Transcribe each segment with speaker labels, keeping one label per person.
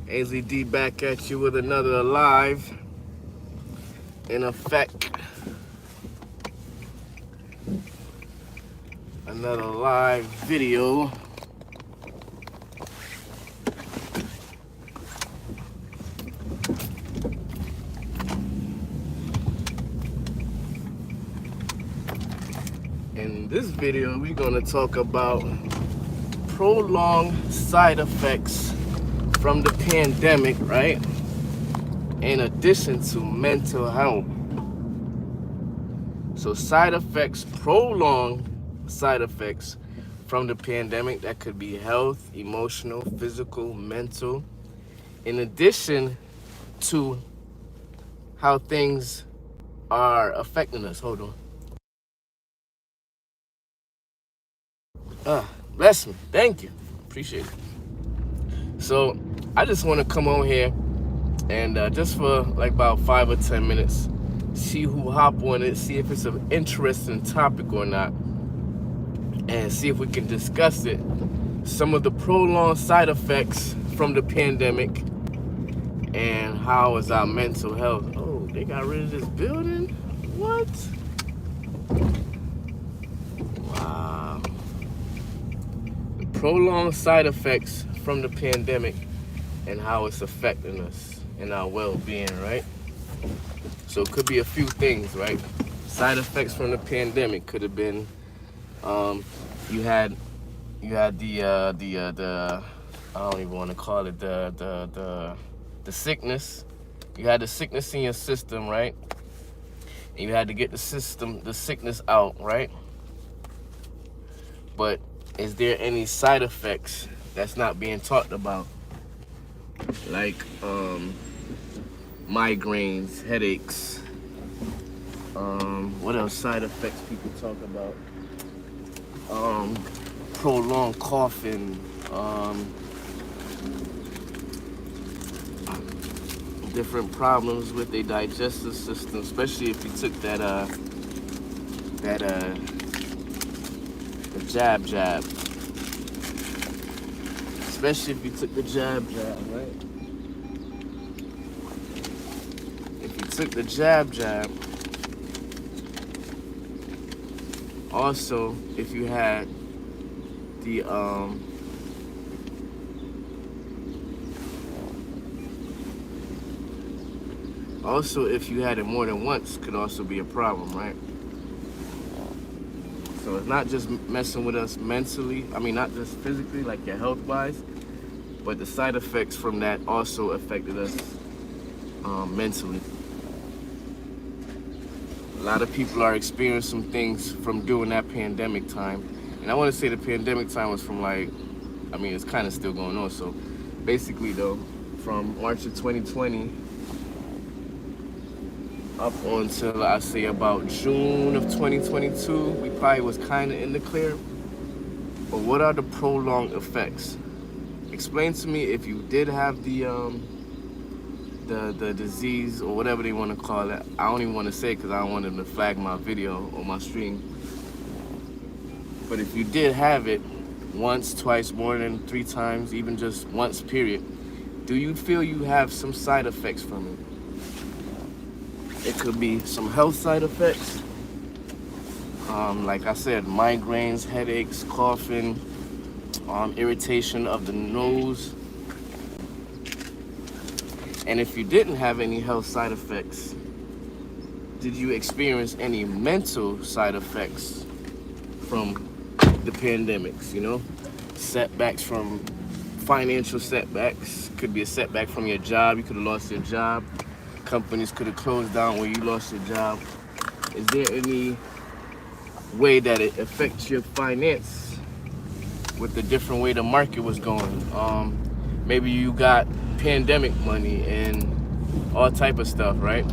Speaker 1: AnsleyD back at you with another live in effect. Another live video. In this video, we're going to talk about prolonged side effects from the pandemic, right? In addition to mental health. So prolonged side effects from the pandemic, that could be health, emotional, physical, mental. In addition to how things are affecting us. Hold on. Bless me. Thank you. Appreciate it. So I just want to come on here and just for like about 5 or 10 minutes, see who hop on it, see if it's an interesting topic or not, and see if we can discuss it. Some of the prolonged side effects from the pandemic and how is our mental health. Oh, they got rid of this building? What? Wow. The prolonged side effects from the pandemic and how it's affecting us and our well-being, right? So it could be a few things, right? Side effects from the pandemic could have been you had the I don't even want to call it the sickness. You had the sickness in your system, right? And you had to get the sickness out, right? But is there any side effects that's not being talked about? Like migraines, headaches, what else side effects people talk about? Prolonged coughing, different problems with their digestive system, especially if you took the jab. Especially if you took the jab, right? If you took the jab, also if you had the also if you had it more than once, could also be a problem, right? So it's not just messing with us mentally, I mean not just physically, like your health wise, but the side effects from that also affected us mentally. A lot of people are experiencing some things from during that pandemic time. And I want to say the pandemic time was from it's kind of still going on. So basically though, from March of 2020 up until I say about June of 2022, we probably was kind of in the clear. But what are the prolonged effects? Explain to me if you did have the disease or whatever they want to call it. I don't even want to say it because I don't want them to flag my video or my stream. But if you did have it once, twice, more than 3 times, even just once, period, do you feel you have some side effects from it? It could be some health side effects. Like I said, migraines, headaches, coughing, irritation of the nose. And if you didn't have any health side effects, did you experience any mental side effects from the pandemics, you know? Setbacks from financial setbacks. Could be a setback from your job. You could have lost your job. Companies could have closed down when you lost your job. Is there any way that it affects your finance with the different way the market was going? Maybe you got pandemic money and all type of stuff, right?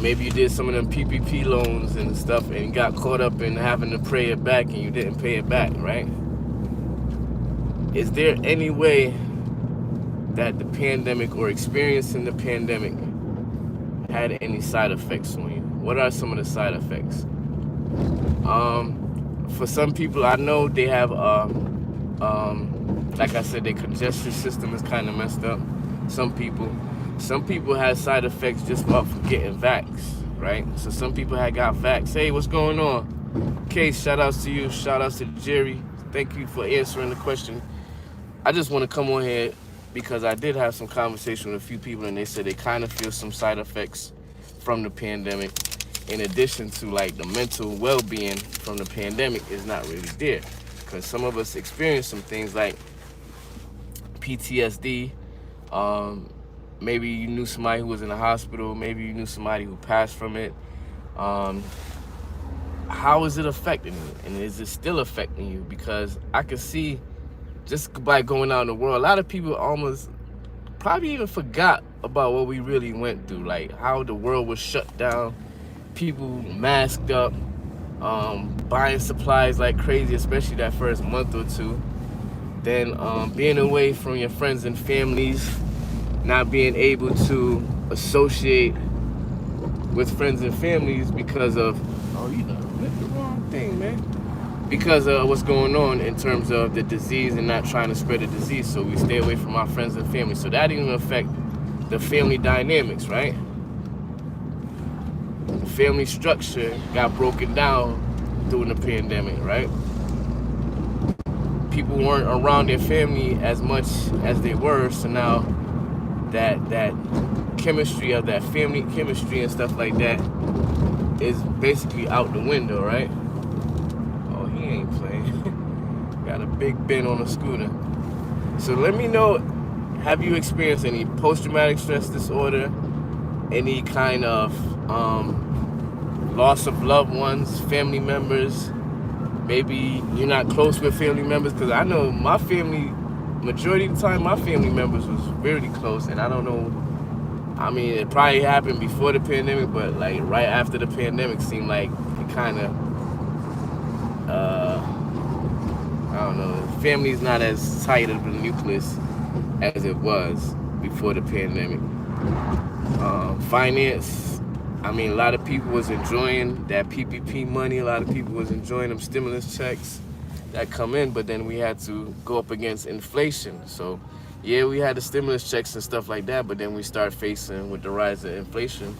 Speaker 1: Maybe you did some of them PPP loans and stuff and got caught up in having to pay it back and you didn't pay it back, right? Is there any way that the pandemic or experiencing the pandemic had any side effects on you? What are some of the side effects? For some people I know, they have Like I said, their congestion system is kind of messed up. Some people had side effects just off of getting vaxxed, right? So some people had got vaxxed. Hey, what's going on? Case, shout outs to you. Shout outs to Jerry. Thank you for answering the question. I just want to come on here because I did have some conversation with a few people, and they said they kind of feel some side effects from the pandemic, in addition to like the mental well-being from the pandemic is not really there, because some of us experience some things like PTSD. Maybe you knew somebody who was in the hospital. Maybe you knew somebody who passed from it. How is it affecting you? And is it still affecting you? Because I can see just by going out in the world, a lot of people almost probably even forgot about what we really went through, like how the world was shut down, people masked up, buying supplies like crazy, especially that first month or two. Then being away from your friends and families, not being able to associate with friends and families because of, oh, you done did the wrong thing, man. Because of what's going on in terms of the disease and not trying to spread the disease. So we stay away from our friends and family. So that even affect the family dynamics, right? The family structure got broken down during the pandemic, right? People weren't around their family as much as they were, so now that chemistry of that family chemistry and stuff like that is basically out the window, right? Oh, he ain't playing. Got a big bend on a scooter. So let me know, have you experienced any post-traumatic stress disorder, any kind of loss of loved ones, family members? Maybe you're not close with family members, because I know my family, majority of the time, my family members was really close, and I don't know, I mean, it probably happened before the pandemic, but like right after the pandemic seemed like it kind of, I don't know, family's not as tight of a nucleus as it was before the pandemic. Finance, I mean, a lot of people was enjoying that PPP money. A lot of people was enjoying them stimulus checks that come in, but then we had to go up against inflation. So yeah, we had the stimulus checks and stuff like that, but then we start facing with the rise of inflation,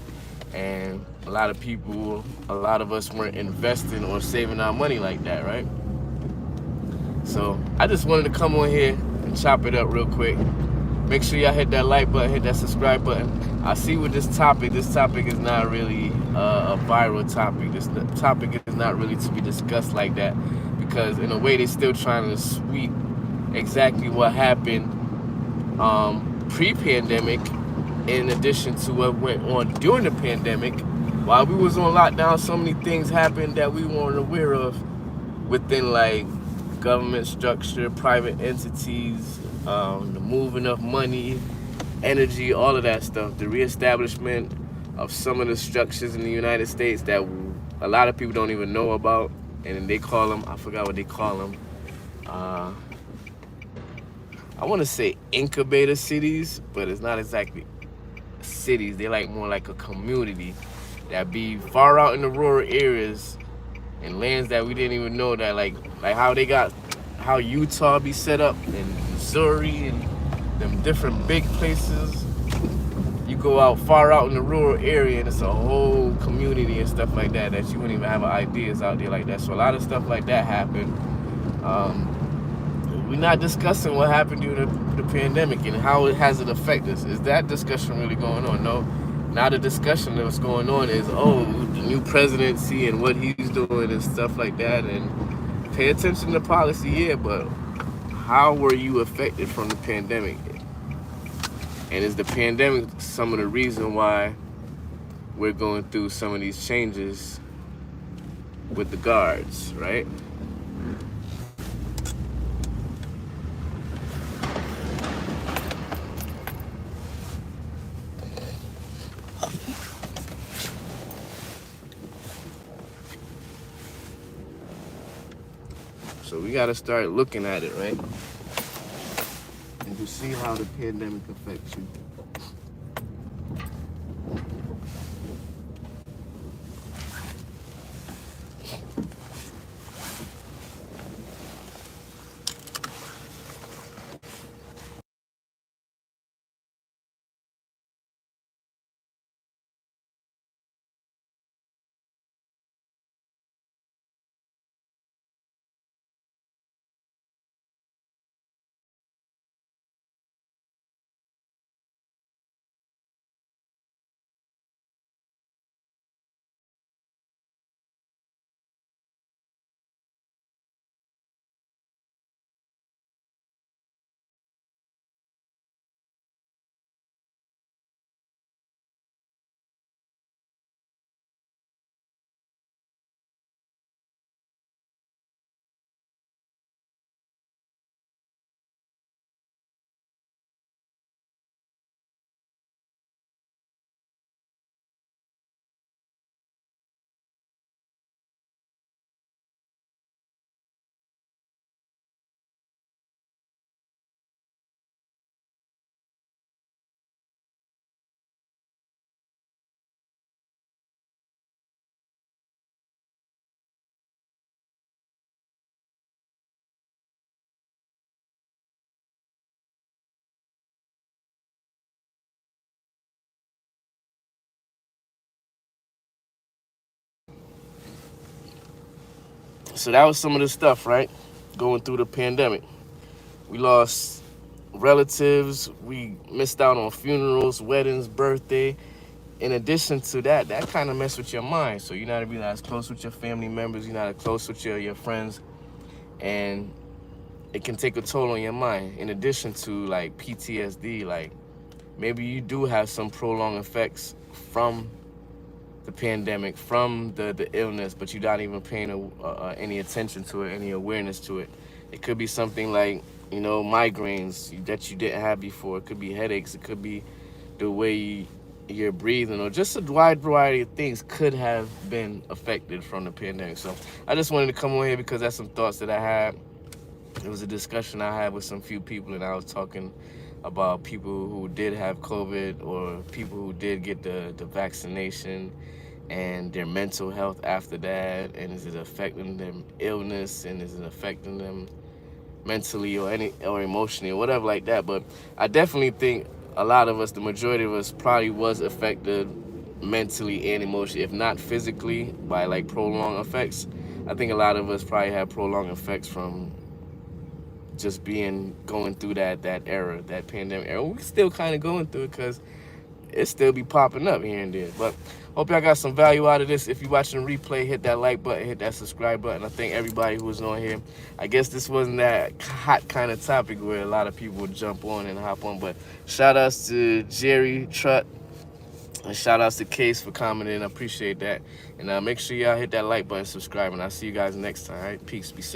Speaker 1: and a lot of us weren't investing or saving our money like that, right? So I just wanted to come on here and chop it up real quick. Make sure y'all hit that like button, hit that subscribe button. I see with this topic is not really a viral topic. This topic is not really to be discussed like that, because in a way they're still trying to sweep exactly what happened pre-pandemic, in addition to what went on during the pandemic. While we was on lockdown, so many things happened that we weren't aware of within like government structure, private entities, the moving of money, energy, all of that stuff, the reestablishment of some of the structures in the United States that a lot of people don't even know about, and they call them, I forgot what they call them, I want to say incubator cities, but it's not exactly cities. They're like more like a community that be far out in the rural areas and lands that we didn't even know, that like how Utah be set up, and Missouri and them different big places. You go out far out in the rural area and it's a whole community and stuff like that you wouldn't even have ideas out there like that. So a lot of stuff like that happened. We're not discussing what happened during the pandemic and how it has it affected us. Is that discussion really going on? No. Now the discussion that's going on is, oh, the new presidency and what he's doing and stuff like that. And pay attention to policy, yeah, but how were you affected from the pandemic? And is the pandemic some of the reason why we're going through some of these changes with the guards, right? So we gotta start looking at it, right? And to see how the pandemic affects you. So that was some of the stuff, right? Going through the pandemic. We lost relatives. We missed out on funerals, weddings, birthday. In addition to that, that kind of messed with your mind. So you're not really as close with your family members. You're not as close with your friends. And it can take a toll on your mind. In addition to like PTSD, like maybe you do have some prolonged effects from the pandemic, from the illness, but you're not even paying any attention to it, any awareness to it. It could be something like, migraines that you didn't have before. It could be headaches. It could be the way you're breathing, or just a wide variety of things could have been affected from the pandemic. So I just wanted to come on here because that's some thoughts that I had. It was a discussion I had with some few people, and I was talking about people who did have COVID or people who did get the vaccination and their mental health after that, and is it affecting them illness, and is it affecting them mentally or emotionally or whatever like that. But I definitely think a lot of us, the majority of us, probably was affected mentally and emotionally, if not physically, by like prolonged effects. I think a lot of us probably had prolonged effects from just going through that era, that pandemic era. We still kind of going through it because it still be popping up here and there. But hope y'all got some value out of this. If you're watching the replay, hit that like button, hit that subscribe button. I thank everybody who was on here. I guess this wasn't that hot kind of topic where a lot of people would jump on and hop on, but shout outs to Jerry Trutt and shout outs to Case for commenting. I appreciate that. And make sure y'all hit that like button, subscribe, and I'll see you guys next time. All right, peace, be safe.